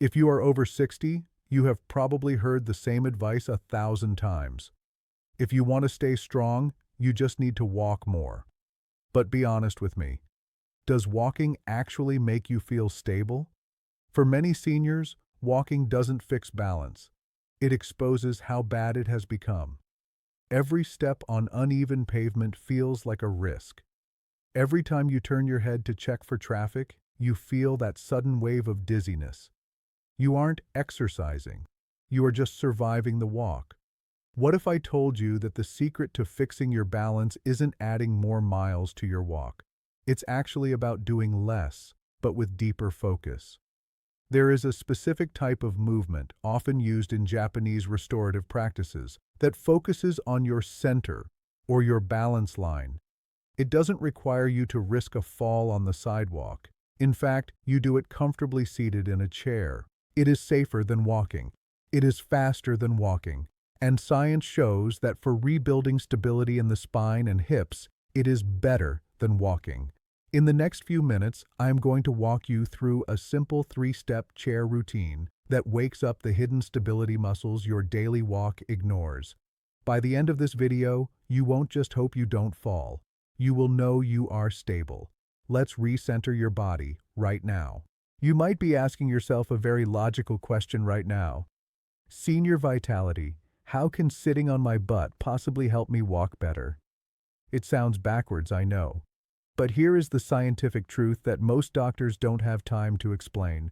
If you are over 60, you have probably heard the same advice 1,000 times. If you want to stay strong, you just need to walk more. But be honest with me. Does walking actually make you feel stable? For many seniors, walking doesn't fix balance. It exposes how bad it has become. Every step on uneven pavement feels like a risk. Every time you turn your head to check for traffic, you feel that sudden wave of dizziness. You aren't exercising. You are just surviving the walk. What if I told you that the secret to fixing your balance isn't adding more miles to your walk? It's actually about doing less, but with deeper focus. There is a specific type of movement, often used in Japanese restorative practices, that focuses on your center, or your balance line. It doesn't require you to risk a fall on the sidewalk. In fact, you do it comfortably seated in a chair. It is safer than walking. It is faster than walking. And science shows that for rebuilding stability in the spine and hips, it is better than walking. In the next few minutes, I am going to walk you through a simple 3-step chair routine that wakes up the hidden stability muscles your daily walk ignores. By the end of this video, you won't just hope you don't fall. You will know you are stable. Let's recenter your body right now. You might be asking yourself a very logical question right now. Senior vitality. How can sitting on my butt possibly help me walk better? It sounds backwards, I know. But here is the scientific truth that most doctors don't have time to explain.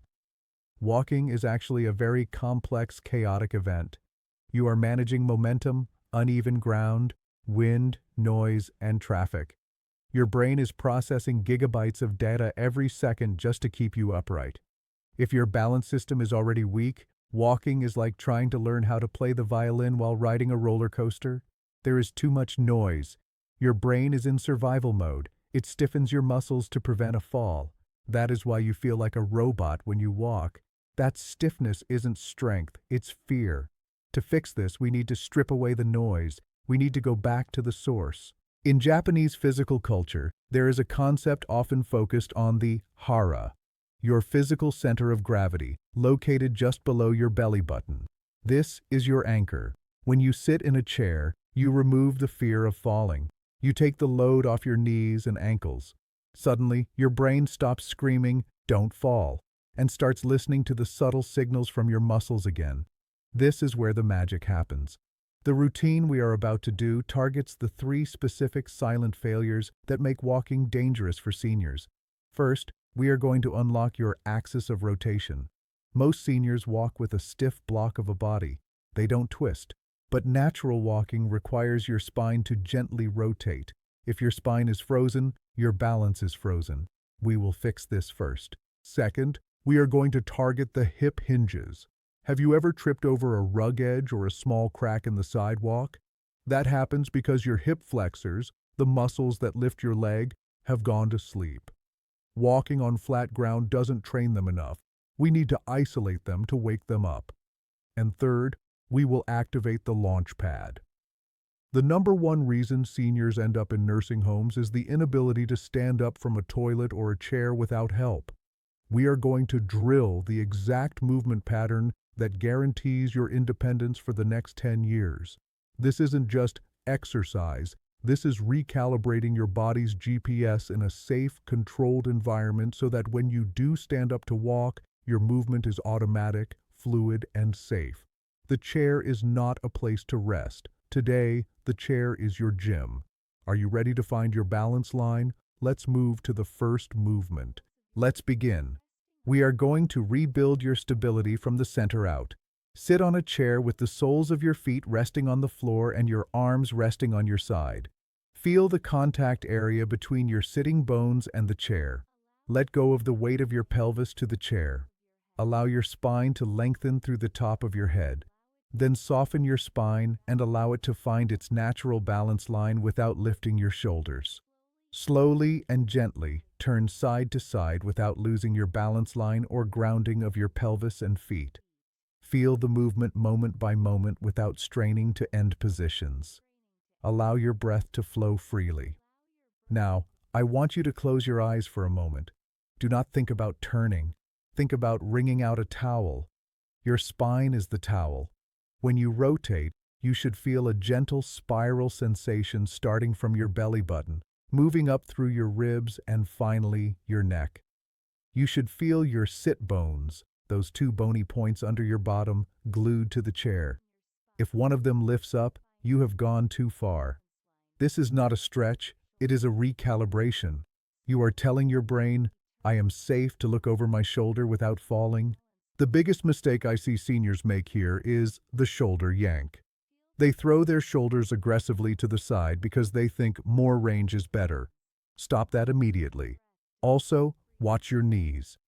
Walking is actually a very complex, chaotic event. You are managing momentum, uneven ground, wind, noise, and traffic. Your brain is processing gigabytes of data every second just to keep you upright. If your balance system is already weak, walking is like trying to learn how to play the violin while riding a roller coaster. There is too much noise. Your brain is in survival mode. It stiffens your muscles to prevent a fall. That is why you feel like a robot when you walk. That stiffness isn't strength, it's fear. To fix this, we need to strip away the noise. We need to go back to the source. In Japanese physical culture, there is a concept often focused on the Hara, your physical center of gravity, located just below your belly button. This is your anchor. When you sit in a chair, you remove the fear of falling. You take the load off your knees and ankles. Suddenly, your brain stops screaming, "Don't fall," and starts listening to the subtle signals from your muscles again. This is where the magic happens. The routine we are about to do targets the 3 specific silent failures that make walking dangerous for seniors. First, we are going to unlock your axis of rotation. Most seniors walk with a stiff block of a body. They don't twist. But natural walking requires your spine to gently rotate. If your spine is frozen, your balance is frozen. We will fix this first. Second, we are going to target the hip hinges. Have you ever tripped over a rug edge or a small crack in the sidewalk? That happens because your hip flexors, the muscles that lift your leg, have gone to sleep. Walking on flat ground doesn't train them enough. We need to isolate them to wake them up. And third, we will activate the launch pad. The number one reason seniors end up in nursing homes is the inability to stand up from a toilet or a chair without help. We are going to drill the exact movement pattern that guarantees your independence for the next 10 years. This isn't just exercise. This is recalibrating your body's GPS in a safe, controlled environment so that when you do stand up to walk, your movement is automatic, fluid, and safe. The chair is not a place to rest. Today, the chair is your gym. Are you ready to find your balance line? Let's move to the first movement. Let's begin. We are going to rebuild your stability from the center out. Sit on a chair with the soles of your feet resting on the floor and your arms resting on your side. Feel the contact area between your sitting bones and the chair. Let go of the weight of your pelvis to the chair. Allow your spine to lengthen through the top of your head. Then soften your spine and allow it to find its natural balance line without lifting your shoulders. Slowly and gently turn side to side without losing your balance line or grounding of your pelvis and feet. Feel the movement moment by moment without straining to end positions. Allow your breath to flow freely. Now, I want you to close your eyes for a moment. Do not think about turning. Think about wringing out a towel. Your spine is the towel. When you rotate, you should feel a gentle spiral sensation starting from your belly button, moving up through your ribs and finally your neck. You should feel your sit bones, those two bony points under your bottom, glued to the chair. If one of them lifts up, you have gone too far. This is not a stretch, it is a recalibration. You are telling your brain, I am safe to look over my shoulder without falling. The biggest mistake I see seniors make here is the shoulder yank. They throw their shoulders aggressively to the side because they think more range is better. Stop that immediately. Also, watch your knees.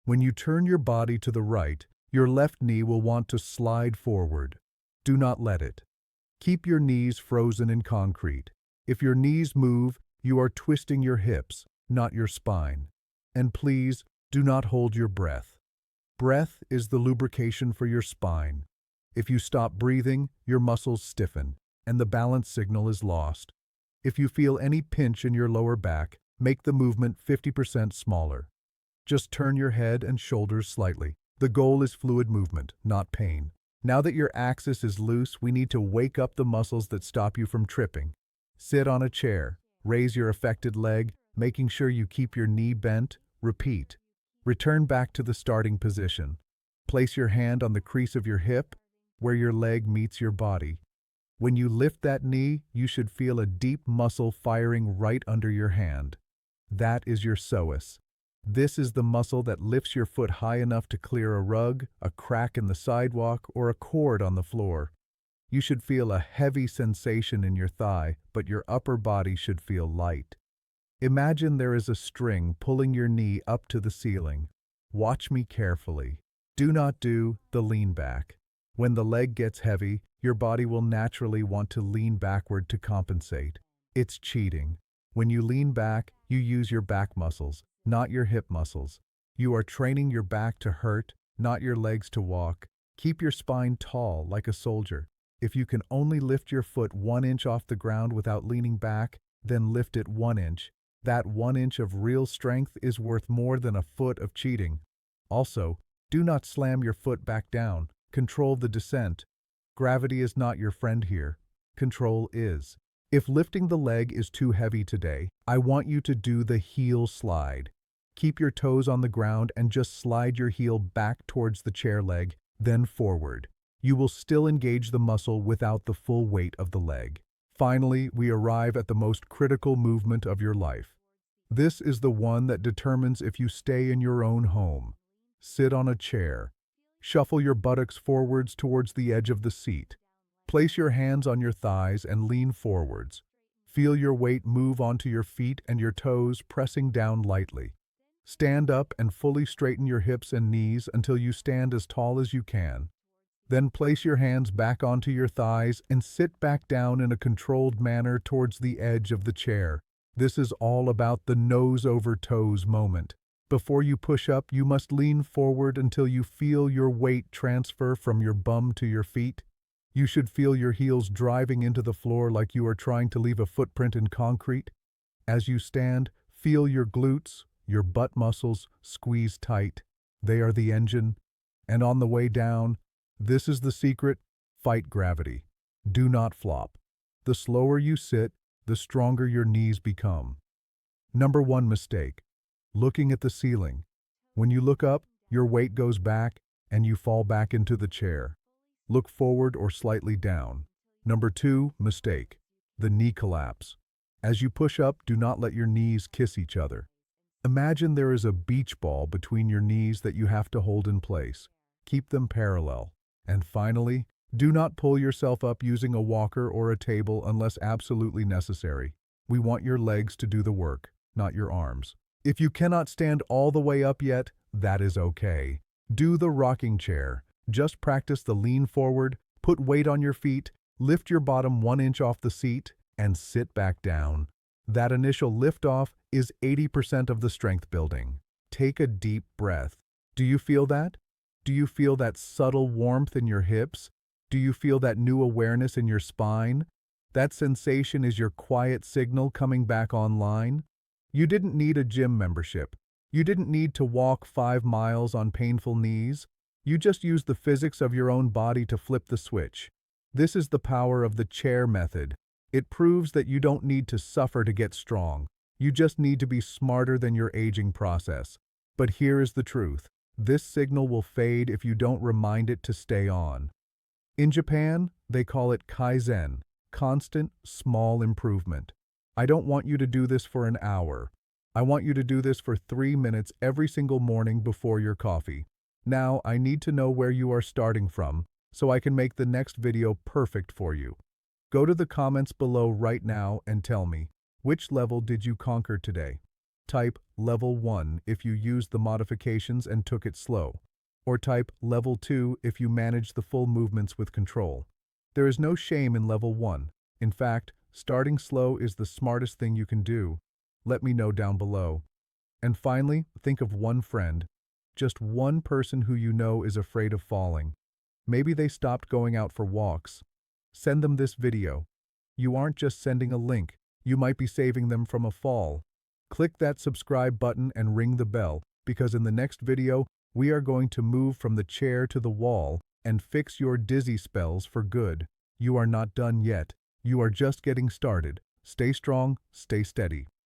When you turn your body to the right, your left knee will want to slide forward. Do not let it. Keep your knees frozen in concrete. If your knees move, you are twisting your hips, not your spine. And please, do not hold your breath. Breath is the lubrication for your spine. If you stop breathing, your muscles stiffen, and the balance signal is lost. If you feel any pinch in your lower back, make the movement 50% smaller. Just turn your head and shoulders slightly. The goal is fluid movement, not pain. Now that your axis is loose, we need to wake up the muscles that stop you from tripping. Sit on a chair. Raise your affected leg, making sure you keep your knee bent. Repeat. Return back to the starting position. Place your hand on the crease of your hip, where your leg meets your body. When you lift that knee, you should feel a deep muscle firing right under your hand. That is your psoas. This is the muscle that lifts your foot high enough to clear a rug, a crack in the sidewalk, or a cord on the floor. You should feel a heavy sensation in your thigh, but your upper body should feel light. Imagine there is a string pulling your knee up to the ceiling. Watch me carefully. Do not do the lean back. When the leg gets heavy, your body will naturally want to lean backward to compensate. It's cheating. When you lean back, you use your back muscles, not your hip muscles. You are training your back to hurt, not your legs to walk. Keep your spine tall like a soldier. If you can only lift your foot 1 inch off the ground without leaning back, then lift it 1 inch. That 1 inch of real strength is worth more than a foot of cheating. Also, do not slam your foot back down. Control the descent. Gravity is not your friend here. Control is. If lifting the leg is too heavy today, I want you to do the heel slide. Keep your toes on the ground and just slide your heel back towards the chair leg, then forward. You will still engage the muscle without the full weight of the leg. Finally, we arrive at the most critical movement of your life. This is the one that determines if you stay in your own home. Sit on a chair. Shuffle your buttocks forwards towards the edge of the seat. Place your hands on your thighs and lean forwards. Feel your weight move onto your feet and your toes pressing down lightly. Stand up and fully straighten your hips and knees until you stand as tall as you can. Then place your hands back onto your thighs and sit back down in a controlled manner towards the edge of the chair. This is all about the nose over toes moment. Before you push up, you must lean forward until you feel your weight transfer from your bum to your feet. You should feel your heels driving into the floor like you are trying to leave a footprint in concrete. As you stand, feel your glutes, your butt muscles squeeze tight. They are the engine. And on the way down, this is the secret: fight gravity. Do not flop. The slower you sit, the stronger your knees become. Number 1 mistake: looking at the ceiling. When you look up, your weight goes back and you fall back into the chair. Look forward or slightly down. Number 2 mistake: the knee collapse. As you push up, do not let your knees kiss each other. Imagine there is a beach ball between your knees that you have to hold in place. Keep them parallel. And finally, do not pull yourself up using a walker or a table unless absolutely necessary. We want your legs to do the work, not your arms. If you cannot stand all the way up yet, that is okay. Do the rocking chair. Just practice the lean forward, put weight on your feet, lift your bottom 1 inch off the seat, and sit back down. That initial liftoff is 80% of the strength building. Take a deep breath. Do you feel that? Do you feel that subtle warmth in your hips? Do you feel that new awareness in your spine? That sensation is your quiet signal coming back online. You didn't need a gym membership. You didn't need to walk 5 miles on painful knees. You just used the physics of your own body to flip the switch. This is the power of the chair method. It proves that you don't need to suffer to get strong. You just need to be smarter than your aging process. But here is the truth. This signal will fade if you don't remind it to stay on. In Japan, they call it Kaizen, constant, small improvement. I don't want you to do this for an hour. I want you to do this for 3 minutes every single morning before your coffee. Now, I need to know where you are starting from, so I can make the next video perfect for you. Go to the comments below right now and tell me, which level did you conquer today? Type level 1 if you used the modifications and took it slow, or type level 2 if you managed the full movements with control. There is no shame in level 1. In fact, starting slow is the smartest thing you can do. Let me know down below. And finally, think of one friend, just one person who you know is afraid of falling. Maybe they stopped going out for walks. Send them this video. You aren't just sending a link, you might be saving them from a fall. Click that subscribe button and ring the bell, because in the next video, we are going to move from the chair to the wall and fix your dizzy spells for good. You are not done yet. You are just getting started. Stay strong, stay steady.